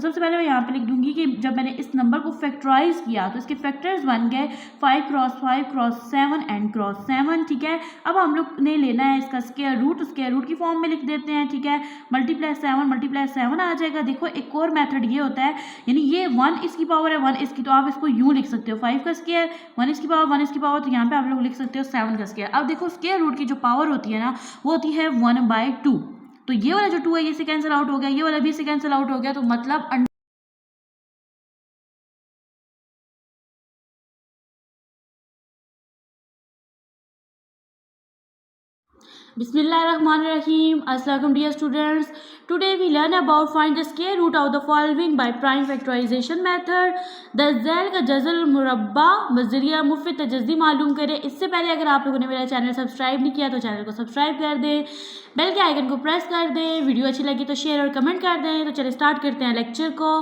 सबसे पहले मैं यहाँ पे लिख दूंगी कि जब मैंने इस नंबर को फैक्टराइज किया तो इसके फैक्टर्स बन गए 5 क्रॉस 7 एंड क्रॉस 7, ठीक है। अब हम लोग ने लेना है इसका स्क्वायर रूट की फॉर्म में लिख देते हैं, ठीक है। मल्टीप्लाई 7 आ जाएगा। देखो एक और मेथड ये होता है, यानी ये 1 इसकी पावर है 1 इसकी, तो आप इसको यूं लिख सकते हो 5 का स्क्वायर 1 इसकी पावर, तो यहाँ पे आप लोग लिख सकते हो 7 का स्क्वायर। अब देखो स्क्वायर रूट की जो पावर होती है ना वो होती है 1/2, तो ये वाला जो 2 है ये से कैंसिल आउट हो गया, ये वाला भी से कैंसिल आउट हो गया, तो मतलब Bismillahirrahmanirrahim. Assalamualaikum dear students. Today we learn about find the square root of the following by prime factorization method. The ज़ैल का जज़ल मुरब्बा बज़रिया मुफ़्त तजज़ी मालूम करें। इससे पहले अगर आप लोगों ने मेरा चैनल सब्सक्राइब नहीं किया तो चैनल को सब्सक्राइब कर दें, बेल के आइकन को प्रेस कर दें, वीडियो अच्छी लगी तो शेयर और कमेंट कर दें। तो चलिए स्टार्ट करते हैं लेक्चर को।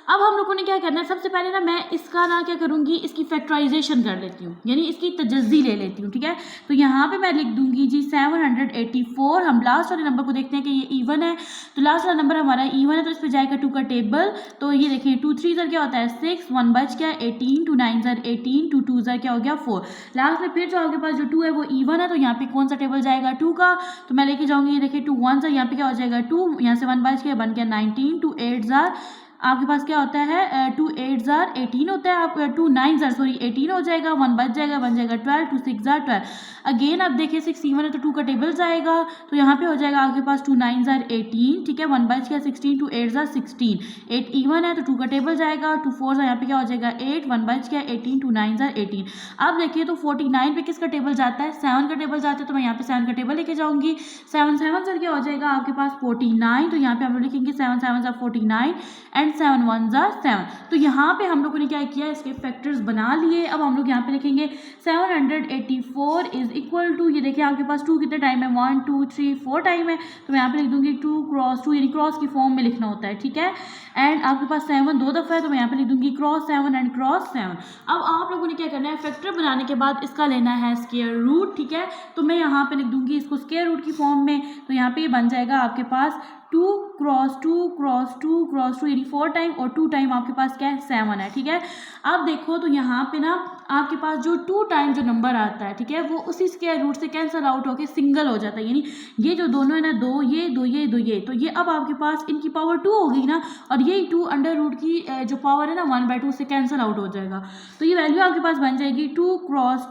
अब हम लोगों ने क्या करना है, सबसे पहले ना मैं इसका ना क्या करूँगी, इसकी फैक्टराइजेशन कर लेती हूँ, यानी इसकी तजज़ी ले लेती हूँ, ठीक है। तो यहाँ पे मैं लिख दूंगी जी 784। हम लास्ट वाले नंबर को देखते हैं कि ये इवन है, तो लास्ट वाला नंबर हमारा इवन है, तो इस पर जाएगा 2 का टेबल। तो ये देखिए 2 3 ज़र क्या होता है 6, 1 बच गया 18, 2 9 ज़र 18, 2 2 ज़र क्या हो गया 4। लास्ट में फिर जो आपके पास जो 2 है वो इवन है, तो यहाँ पे कौन सा टेबल जाएगा 2 का, तो मैं लेके जाऊँगी। ये देखिए 2 1 ज़र यहाँ पे क्या हो जाएगा 2, यहाँ से 1 बच गया बन गया 19, 2 8 ज़र आपके पास क्या होता है 2 8 ज़र 18 होता है, आप 2 9 ज़र 18 हो जाएगा, 1 बच जाएगा बन जाएगा 12, 2 6 ज़र 12। अगेन आप देखिए 6 इवन है तो 2 का टेबल जाएगा, तो यहाँ पे हो जाएगा आपके पास 2 9 ज़र 18, ठीक है, 1 बच गया 16, 2 8 ज़र 16, 8 इवन है तो 2 का टेबल जाएगा, 2 4 ज़र यहाँ पे क्या हो जाएगा 8, 1 बच गया 18, 2 9 ज़र 18। अब देखिए तो 49 पे किसका टेबल जाता है 7 का टेबल जाता है, तो मैं यहाँ पे 7 का टेबल लेके जाऊँगी। 7 7 ज़र क्या हो जाएगा आपके पास 49, तो यहाँ पे हम लोग लिखेंगे 7 7 ज़र 49 एंड 7 1 ज़र 7। तो यहाँ पे हम लोगों ने क्या किया, इसके फैक्टर्स बना लिए। अब हम लोग यहाँ पे लिखेंगे 784 इज इक्वल टू, ये देखिए आपके पास 2 कितने टाइम है 1 2 3 4 टाइम है, तो मैं यहाँ पे लिख दूंगी 2 क्रॉस 2, यानी क्रॉस की फॉर्म में लिखना होता है, ठीक है। एंड आपके पास 7 2 दफ़ा है, तो मैं यहाँ पे लिख दूंगी क्रॉस 7 एंड क्रॉस 7। अब आप लोगों ने क्या करना है, फैक्टर बनाने के बाद इसका लेना है स्क्वायर रूट, ठीक है। तो मैं यहाँ पे लिख दूंगी इसको स्क्वायर रूट की फॉर्म में, तो यहाँ पे ये बन जाएगा आपके पास 2 क्रॉस 2 क्रॉस 2 क्रॉस 2, यानी 4 टाइम, और 2 टाइम आपके पास क्या है 7 है, ठीक है। अब देखो तो यहाँ पे ना आपके पास जो 2 टाइम जो नंबर आता है, ठीक है, वो उसी स्क्वायर रूट से कैंसिल आउट होकर सिंगल हो जाता है, यानी ये जो दोनों है ना 2 ये 2 ये 2 ये, तो ये अब आपके पास इनकी पावर 2 हो गई ना, और ये 2 अंडर रूट की जो पावर है ना 1/2 से कैंसिल आउट हो जाएगा, तो ये वैल्यू आपके पास बन जाएगी 2 क्रॉस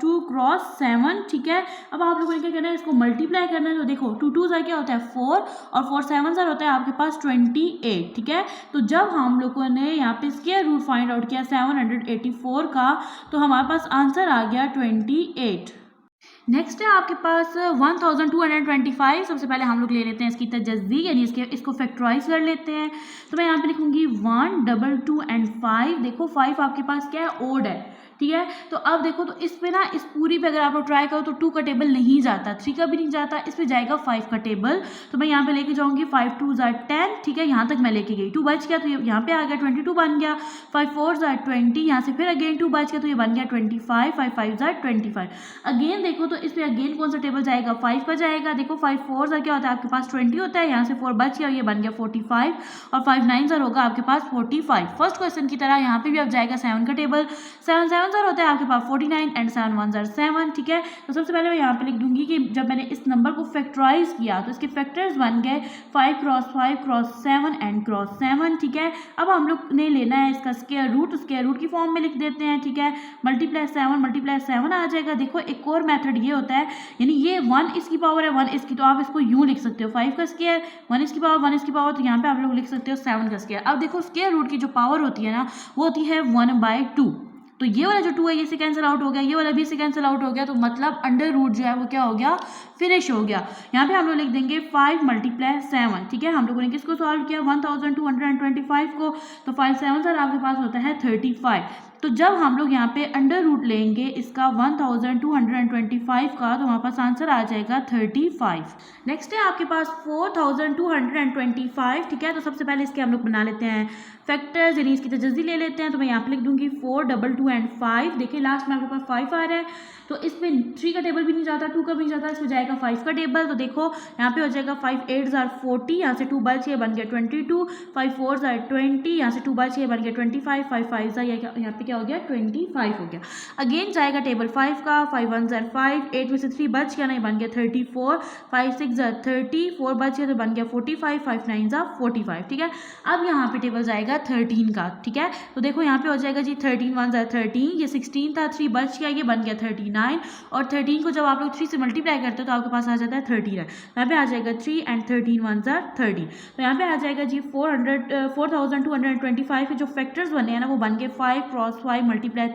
7, ठीक है। अब आप लोगों ने क्या करना है, इसको मल्टीप्लाई करना है, तो देखो 2 2 ज़र क्या होता है 4 और 4 7 ज़र होता है आपके पास 28, ठीक है। तो जब हम लोगों ने यहाँ पे स्क्वायर रूट फाइंड आउट किया 784 का, तो हमारे पास आंसर आ गया 28। नेक्स्ट है आपके पास 1225। सबसे पहले हम लोग ले लेते हैं इसकी तजज़ी, यानी इसको फैक्टराइज कर लेते हैं। तो मैं यहाँ पे लिखूंगी 1 2 2 एंड 5। देखो 5 आपके पास क्या है ओड है, ठीक है। तो अब देखो तो इस पे ना इस पूरी पे अगर आप लोग ट्राई करो तो 2 का टेबल नहीं जाता, 3 का भी नहीं जाता, इस पे जाएगा 5 का टेबल। तो मैं यहाँ पे लेके जाऊँगी 5 2 ज़र 10, ठीक है, यहाँ तक मैं लेके गई, 2 बच गया तो यहाँ पे आ गया 22 बन गया, 5 4 ज़र 20, यहाँ से फिर अगेन 2 बच गया तो ये बन गया 25, 5 5 ज़र 25। अगेन देखो तो इस पे अगेन कौन सा टेबल जाएगा 5 का जाएगा। देखो 5 4 ज़र क्या होता है आपके पास 20 होता है, यहाँ से 4 बच गया ये बन गया 45, और 5 9 ज़र होगा आपके पास 45। फर्स्ट क्वेश्चन की तरह यहाँ पे भी अब जाएगा 7 का टेबल, 7 7 ज़र होता है आपके पास 49 एंड 7 1 ज़र 7, ठीक है। तो सबसे पहले मैं यहाँ पे लिख दूंगी कि जब मैंने इस नंबर को फैक्टराइज किया तो इसके फैक्टर्स बन गए 5 क्रॉस 7 एंड क्रॉस 7, ठीक है। अब हम लोग ने लेना है इसका स्क्वायर रूट की फॉर्म में लिख देते हैं, ठीक है। मल्टीप्लाई 7 आ जाएगा। देखो एक और मेथड ये होता है, यानी ये 1 इसकी पावर है 1 इसकी, तो आप इसको यूं लिख सकते हो 5 का स्क्वायर 1 इसकी पावर, तो यहाँ पे आप लोग लिख सकते हो 7 का स्क्वायर। अब देखो स्क्वायर रूट की जो पावर होती है ना वो होती है 1/2, तो ये वाला जो 2 है ये से कैंसिल आउट हो गया, ये वाला भी से कैंसिल आउट हो गया, तो मतलब अंडर रूट जो है वो क्या हो गया फिनिश हो गया। यहाँ पे हम लोग लिख देंगे 5 × 7, ठीक है। हम लोगों ने किसको सॉल्व किया 1225 को, तो 5 7 सर आपके पास होता है 35। तो जब हम लोग यहाँ पे अंडर रूट लेंगे इसका 1225 का, तो हमारे पास आंसर आ जाएगा 35। नेक्स्ट है आपके पास 4225, ठीक है। तो सबसे पहले इसके हम लोग बना लेते हैं फैक्टर्स, यानी इसकी तजज़ी ले लेते हैं। तो मैं यहाँ पे लिख दूंगी 4, 2, 2 एंड 5। देखिए लास्ट में आपके पास 5 आ रहा है, तो इसमें 3 का टेबल भी नहीं जाता, 2 का भी नहीं जाता, इसमें जाएगा 5 का टेबल। तो देखो यहाँ पे हो जाएगा 5 8 आर 40, यहाँ से 2 बार 6 बन गया 22, 5 4 आर 20, यहाँ से 2 बार 6 बन गया 25, 5 5 यहाँ पे क्या हो गया 25 हो गया। अगेन जाएगा टेबल 5 का, 5 1 आर 5, 8 में से 3 बच गया, नहीं बन गया 34, 5 6 आर 30, 4 बच गया तो बन गया 45, 5 9 आर 45, ठीक है। अब यहाँ पे टेबल जाएगा 13 का, ठीक है। तो देखो यहाँ पे हो जाएगा जी 13 1 आर 13, ये 16 था, 3 बच गया, ये बन गया 39, और 13 को जब आप लोग 3 से मल्टीप्लाई करते हो तो आपके पास आ जाता है 30 है। यहाँ पे आ जाएगा 3 एंड 13 1 आर 30, तो यहाँ पे आ जाएगा जी 4225 के जो फैक्टर्स बने हैं ना वो बन गए 5 क्रॉस 5 मल्टीप्लाई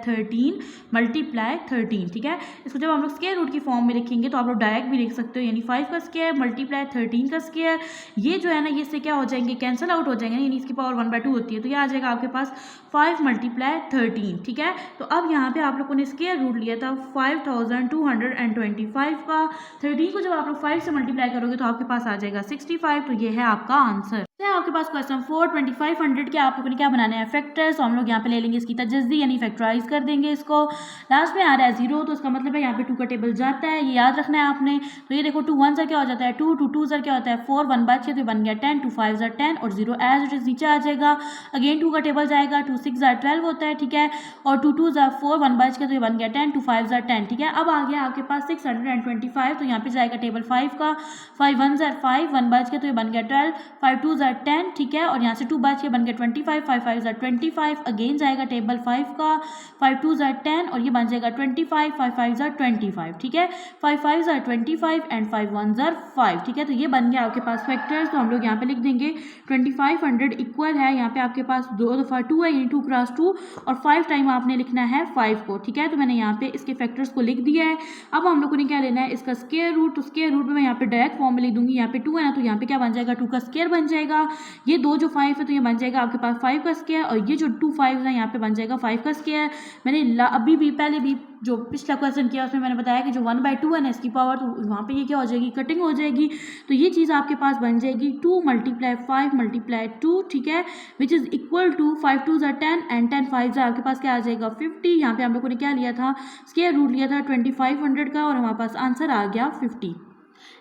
13, ठीक है। इसको जब हम लोग स्क्वायर रूट की फॉर्म में लिखेंगे तो आप लोग डायरेक्ट भी लिख सकते हो, यानी 5 का स्क्वायर मल्टीप्लाई 13 का स्क्वायर, ये जो है ना ये इससे क्या हो जाएंगे, कैंसिल आउट हो जाएंगे, यानी इसकी पावर 1/2 होती है, तो ये आ जाएगा आपके पास 5 मल्टीप्लाई 13, ठीक है। तो अब यहाँ पे आप लोगों ने स्क्वायर रूट लिया था 5225 का, 13 को जब आप लोग 5 से मल्टीप्लाई करोगे तो आपके पास आ जाएगा 65, तो ये है आपका आंसर। आपके पास क्वेश्चन 4 2500 के आप लोगों ने क्या बनाना है फैक्टर्स, तो हम लोग यहाँ पे ले लेंगे इसकी तजज़ी, यानी फैक्टराइज कर देंगे इसको। लास्ट में आ रहा है 0, तो इसका मतलब है यहाँ पे 2 का टेबल जाता है, ये याद रखना है आपने। तो ये देखो 2 1 क्या हो जाता है 2, 2 2 क्या होता है 4, 1 बच गया तो बन गया 10, 2 5 10 और 0 एज इट इज नीचे आ जाएगा। अगेन 2 का टेबल जाएगा, 2 6 12 होता है, ठीक है, और 2 2 4, 1 बच गया तो ये बन गया 10, 2 5 10, ठीक है। अब आ गया आपके पास 625, तो यहाँ पे जाएगा टेबल 5 का, 5 1 5, 1 बच गया तो ये बन गया 12, 5 2 10, ठीक है, और यहाँ से 2 बच के बन गया 25, 5 5 25। अगेन जाएगा टेबल 5 का, 5 2 10 और ये बन जाएगा 25, 5 5 25, ठीक है, 5 5 25 एंड 5 1 5, ठीक है। तो ये बन गया आपके पास फैक्टर्स। तो हम लोग यहाँ पे लिख देंगे 2500 इक्वल है, यहाँ पे आपके पास 2 दफ़ा 2 है, यानी 2 क्रॉस 2, और 5 टाइम आपने लिखना है 5 को, ठीक है। तो मैंने यहाँ पे इसके फैक्टर्स को लिख दिया है। अब हम लोगों ने क्या लेना है इसका स्क्वायर रूट, तो स्क्वायर रूट में मैं यहाँ पे डायरेक्ट फॉर्म में लिख दूंगी, यहाँ पे 2 है ना तो यहाँ पे क्या बन जाएगा 2 का स्क्वायर बन जाएगा, ये 2 जो 5 है तो ये बन जाएगा आपके पास 5 का स्क्वायर, और ये जो 2 5 है यहाँ पे बन जाएगा 5 का स्क्वायर। मैंने अभी भी पहले भी जो पिछला क्वेश्चन किया उसमें मैंने बताया कि जो 1/2 है ना इसकी पावर, तो वहाँ पे ये क्या हो जाएगी कटिंग हो जाएगी, तो ये चीज़ आपके पास बन जाएगी 2 × 5 × 2, ठीक है, which is equal to 5 2 10 and 10 5 आपके पास क्या आ जाएगा 50। यहाँ पे हम लोगों ने क्या लिया था स्क्वायर रूट लिया था 2500 का, और हमारे पास आंसर आ गया 50।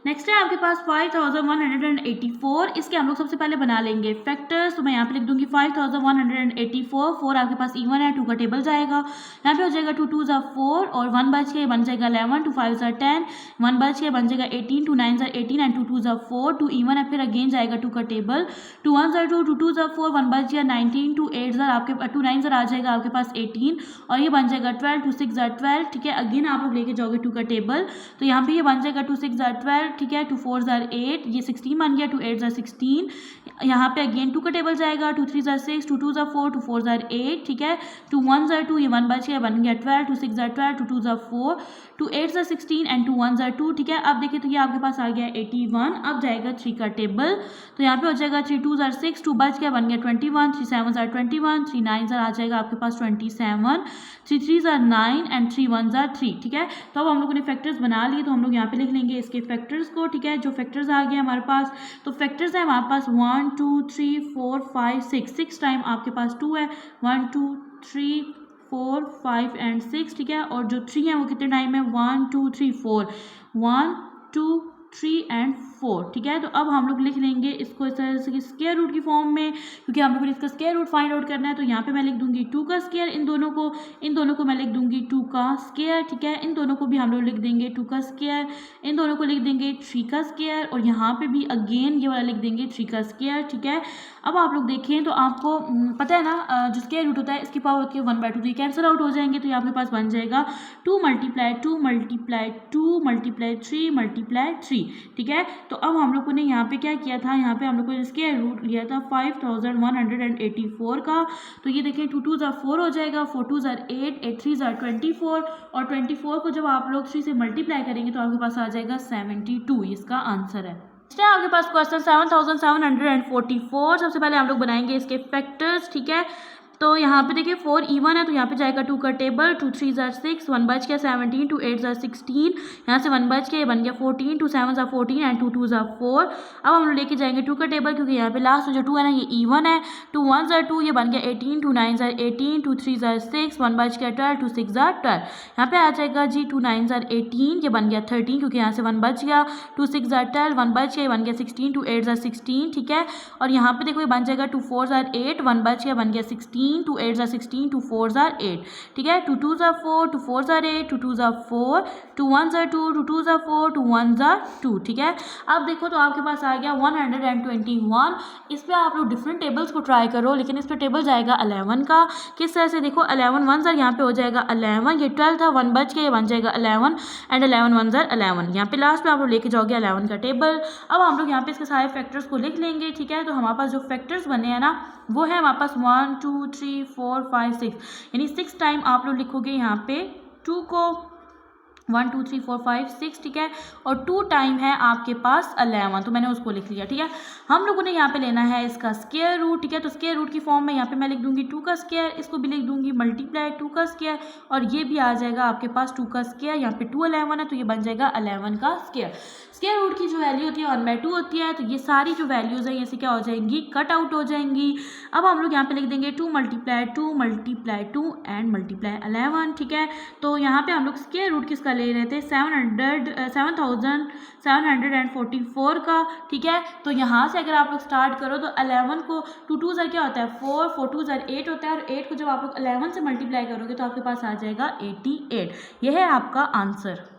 नेक्स्ट है आपके पास 5184, इसके हम लोग सबसे पहले बना लेंगे फैक्टर्स। तो मैं यहाँ पे लिख दूंगी 5184, 4 आपके पास इवन है, 2 का टेबल जाएगा, यहाँ पे हो जाएगा 2 2 4 और 1 बच के बन जाएगा 11, 2 5 10, 1 बच के बन जाएगा 18, 2 9 18 एंड 2 2 4, 2 इवन है, फिर अगेन जाएगा 2 का टेबल, 2 1 2, 2 2 4, 1 बच गया 19, 2 8 आपके 2 9 आ जाएगा आपके पास 18 और ये बन जाएगा 12, 2 6 12, ठीक है। अगेन आप लोग लेके जाओगे 2 का टेबल, तो यहाँ पे ये बन जाएगा 2 6 12, ठीक है, 2 4 8, ये 16 बन गया, 2 8 16, यहाँ पे अगेन 2 का टेबल जाएगा, 2 3 6, 2 2 4, 2 4 8, ठीक है, 2 1 2, ये 1 बच गया बन गया 12, 2 6 12, 2 2 4, 2 8 16 एंड 2 1 2, ठीक है। अब देखिए तो ये आपके पास आ गया 81। अब जाएगा 3 का टेबल, तो यहाँ पे हो जाएगा 3 2 6, 2 बच गया बन गया 21, 3 7 21, 3 9 आ जाएगा आपके पास 27, 3 3 9 एंड 3 1 3, ठीक है। तो अब हम लोगों ने फैक्टर्स बना लिए, तो हम लोग यहाँ पे लिख लेंगे इसके फैक्टर्स को, ठीक है। जो फैक्टर्स आ गए हमारे पास, तो फैक्टर्स है हमारे पास 1 2 3 4 5 6 टाइम आपके पास 2 है, 1 2 3 4 5 एंड 6, ठीक है। और जो 3 है वो कितने टाइम है 1 2 3 4, 1 2 3 एंड 4, ठीक है। तो अब हम लोग लिख लेंगे इसको इस तरह से स्क्वायर रूट की फॉर्म में, क्योंकि हम लोग को इसका स्क्वायर रूट फाइंड आउट करना है। तो यहाँ पे मैं लिख दूंगी 2 का स्क्वायर, इन दोनों को मैं लिख दूंगी 2 का स्क्वायर, ठीक है। इन दोनों को भी हम लोग लिख देंगे 2 का स्क्वायर, इन दोनों को लिख देंगे 3 का स्क्वायर, और यहाँ पे भी अगेन ये वाला लिख देंगे 3 का स्क्वायर, ठीक है। अब आप लोग देखें तो आपको पता है ना जो स्क्वायर रूट होता है इसकी पावर होती है 1/2, तो ये कैंसिल आउट हो जाएंगे, तो ये आपके पास बन जाएगा 2 × 2 × 2 × 3 × 3, ठीक है। तो अब हम लोगों ने यहाँ पे क्या किया था, यहाँ पे हम लोगों ने स्क्वायर रूट लिया था 5184 का, तो ये देखें 2 2 4 हो जाएगा, 4 2 8, 8 3 24, और 24 को जब आप लोग 3 से मल्टीप्लाई करेंगे तो आपके पास आ जाएगा 72, इसका आंसर है। आपके पास क्वेश्चन 7744, सबसे पहले हम लोग बनाएंगे इसके फैक्टर्स, ठीक है। तो यहाँ पे देखिए 4 इवन है तो यहाँ पे जाएगा 2 का टेबल, 2 3 ज़ा 6, 1 बच गया 17, 2 8 ज़ा 16, यहाँ से 1 बच गया, ये बन गया 14, 2 7 ज़ा 14 एंड 2 2 ज़ा 4। अब हम लोग लेके जाएंगे 2 का टेबल क्योंकि यहाँ पे लास्ट जो 2 है ना ये इवन है, 2 1 ज़ा 2, ये बन गया 18, 2 9 ज़ा 18, 2 3 ज़ा 6, 1 बच गया 12, 2 6 ज़ा 12। यहाँ पे आ जाएगा जी 2 9 ज़ा 18, ये बन गया 13 क्योंकि यहाँ से 1 बच गया, 2 6 ज़ा 12, 1 बच गया, ये बन गया 16, 2 8 ज़ा 16, ठीक है। और यहाँ पे देखो ये बन जाएगा 2 4 ज़ा 8, 1 बच गया, बन गया 16, 2 8 ज़ा 16, 2 4 ज़ा 8, ठीक है। 2 2 ज़ा 4, 2 4 ज़ा 8, 2 2 ज़ा 4, 2 1 ज़ा 2, 2 2 ज़ा 4, 2 1 ज़ा 2, ठीक है। अब देखो तो आपके पास आ गया 121। इस पे आप लोग डिफरेंट टेबल्स को ट्राई करो, लेकिन इस पे टेबल जाएगा 11 का। किस तरह से देखो 11 1 ज़ा यहाँ पे हो जाएगा 11, ये 12 था, 1 बच गया, ये बन जाएगा 11 एंड 11 1 ज़ा 11। यहाँ पे लास्ट में आप लोग लेके जाओगे 11 का टेबल। अब हम लोग यहाँ पे इसके सारे फैक्टर्स को लिख लेंगे, ठीक है। तो हमारे पास जो फैक्टर्स बने हैं ना वो है हमारे पास 1 2 3 4 5 6, यानी 6 टाइम आप लोग लिखोगे यहाँ पे 2 को, 1 2 3 4 5 6, ठीक है। और 2 टाइम है आपके पास 11, तो मैंने उसको लिख लिया, ठीक है। हम लोगों ने यहाँ पे लेना है इसका स्क्वायर रूट, ठीक है। तो स्क्वायर रूट की फॉर्म में यहाँ पे मैं लिख दूंगी 2 का स्क्वायर, इसको भी लिख दूंगी मल्टीप्लाई 2 का स्क्वायर, और ये भी आ जाएगा आपके पास 2 का स्क्वायर। यहाँ पे 2 11 है तो ये बन जाएगा 11 का स्क्वायर। स्क्वायर रूट की जो वैल्यू होती है 1/2 होती है, तो ये सारी जो वैल्यूज़ है ये से क्या हो जाएंगी, कट आउट हो जाएंगी। अब हम लोग यहाँ पे लिख देंगे 2 मल्टीप्लाई 2 मल्टीप्लाई 2 एंड मल्टीप्लाई 11, ठीक है। तो यहाँ पे हम लोग स्क्वायर रूट किसका ले रहे थे, 7744 का, ठीक है। तो यहाँ से अगर आप लोग स्टार्ट करो तो 11 को 2 2 ज़ा क्या होता है 4, 4 2 ज़ा 8 होता है, और 8 को जब आप लोग 11 से मल्टीप्लाई करोगे तो आपके पास आ जाएगा 88। यह है आपका आंसर।